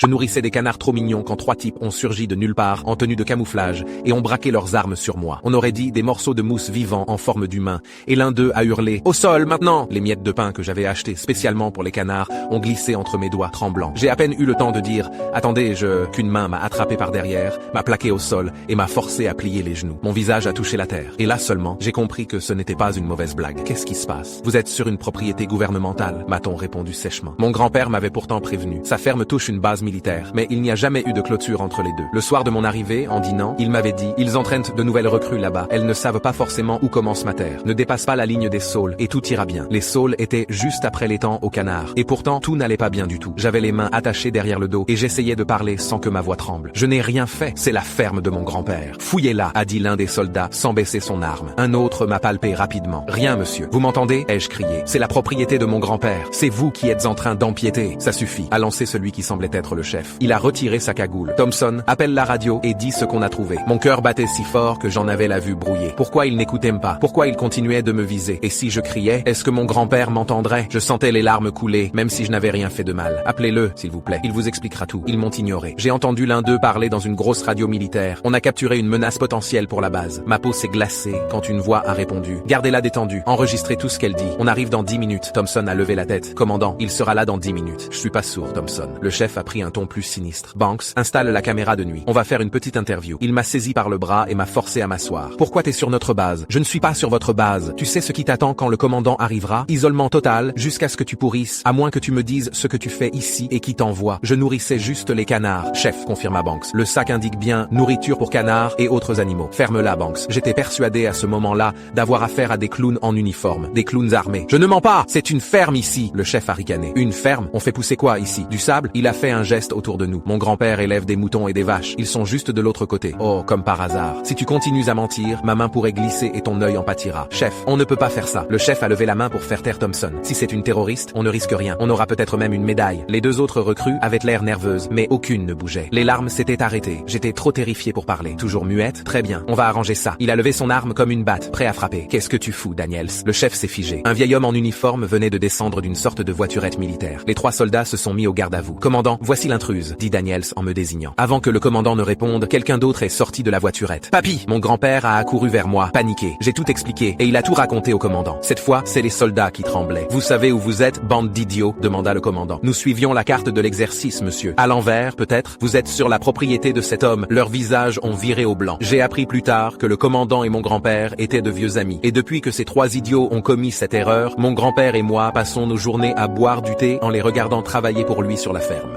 Je nourrissais des canards trop mignons quand 3 types ont surgi de nulle part en tenue de camouflage et ont braqué leurs armes sur moi. On aurait dit des morceaux de mousse vivants en forme d'humain, et l'un d'eux a hurlé « Au sol, maintenant !» Les miettes de pain que j'avais achetées spécialement pour les canards ont glissé entre mes doigts tremblants. J'ai à peine eu le temps de dire « Attendez, qu'une main m'a attrapé par derrière, m'a plaqué au sol et m'a forcé à plier les genoux. Mon visage a touché la terre. Et là seulement, j'ai compris que ce n'était pas une mauvaise blague. Qu'est-ce qui se passe? Vous êtes sur une propriété gouvernementale, m'a-t-on répondu sèchement. Mon grand-père m'avait pourtant prévenu. Sa ferme touche une base militaire, mais il n'y a jamais eu de clôture entre les deux. Le soir de mon arrivée, en dînant, il m'avait dit « Ils entraînent de nouvelles recrues là-bas. Elles ne savent pas forcément où commence ma terre. Ne dépasse pas la ligne des saules et tout ira bien. » Les saules étaient juste après l'étang au canard. Et pourtant, tout n'allait pas bien du tout. J'avais les mains attachées derrière le dos et j'essayais de parler sans que ma voix tremble. Je n'ai rien fait. C'est la ferme de mon grand-père. Fouillez-la, a dit l'un des soldats sans baisser son arme. Un autre m'a palpé rapidement. Rien, monsieur. Vous m'entendez? Ai-je crié. C'est la propriété de mon grand-père. C'est vous qui êtes en train d'empiéter. Ça suffit, a lancé celui qui semblait être le chef. Il a retiré sa cagoule. Thompson, appelle la radio et dis ce qu'on a trouvé. Mon cœur battait si fort que j'en avais la vue brouillée. Pourquoi il n'écoutait pas? Pourquoi il continuait de me viser? Et si je criais, est-ce que mon grand-père m'entendrait? Je sentais les larmes couler, même si je n'avais rien fait de mal. Appelez-le, s'il vous plaît. Il vous expliquera tout. Ils m'ont ignoré. J'ai entendu l'un d'eux parler dans une grosse radio militaire. On a capturé une menace potentielle pour la base. Ma peau s'est glacée quand une voix a répondu. Gardez-la détendue. Enregistrez tout ce qu'elle dit. On arrive dans 10 minutes. Thompson a levé la tête. Commandant, il sera là dans 10 minutes. Je suis pas sourd, Thompson. Le chef a pris un ton plus sinistre. Banks, installe la caméra de nuit. On va faire une petite interview. Il m'a saisi par le bras et m'a forcé à m'asseoir. Pourquoi t'es sur notre base? Je ne suis pas sur votre base. Tu sais ce qui t'attend quand le commandant arrivera? Isolement total, jusqu'à ce que tu pourrisses, à moins que tu me dises ce que tu fais ici et qui t'envoie. Je nourrissais juste les canards. Chef, confirma Banks. Le sac indique bien nourriture pour canards et autres animaux. Ferme-la, Banks. J'étais persuadé à ce moment-là d'avoir affaire à des clowns en uniforme, des clowns armés. Je ne mens pas, c'est une ferme ici. Le chef a ricané. Une ferme? On fait pousser quoi ici? Du sable? Il a fait un geste autour de nous. Mon grand-père élève des moutons et des vaches. Ils sont juste de l'autre côté. Oh, comme par hasard. Si tu continues à mentir, ma main pourrait glisser et ton œil en pâtira. Chef, on ne peut pas faire ça. Le chef a levé la main pour faire taire Thompson. Si c'est une terroriste, on ne risque rien. On aura peut-être même une médaille. Les deux autres recrues avaient l'air nerveuses, mais aucune ne bougeait. Les larmes s'étaient arrêtées. J'étais trop terrifié pour parler. Toujours muette? Très bien. On va arranger ça. Il a levé son arme comme une batte, prêt à frapper. Qu'est-ce que tu fous, Daniels? Le chef s'est figé. Un vieil homme en uniforme venait de descendre d'une sorte de voiturette militaire. Les 3 soldats se sont mis au garde à vous. Commandant, voici l'intruse, dit Daniels en me désignant. Avant que le commandant ne réponde, quelqu'un d'autre est sorti de la voiturette. Papy! Mon grand-père a accouru vers moi, paniqué. J'ai tout expliqué, et il a tout raconté au commandant. Cette fois, c'est les soldats qui tremblaient. Vous savez où vous êtes, bande d'idiots? Demanda le commandant. Nous suivions la carte de l'exercice, monsieur. À l'envers, peut-être? Vous êtes sur la propriété de cet homme. Leurs visages ont viré au blanc. J'ai appris plus tard que le commandant et mon grand-père étaient de vieux amis. Et depuis que ces 3 idiots ont commis cette erreur, mon grand-père et moi passons nos journées à boire du thé en les regardant travailler pour lui sur la ferme.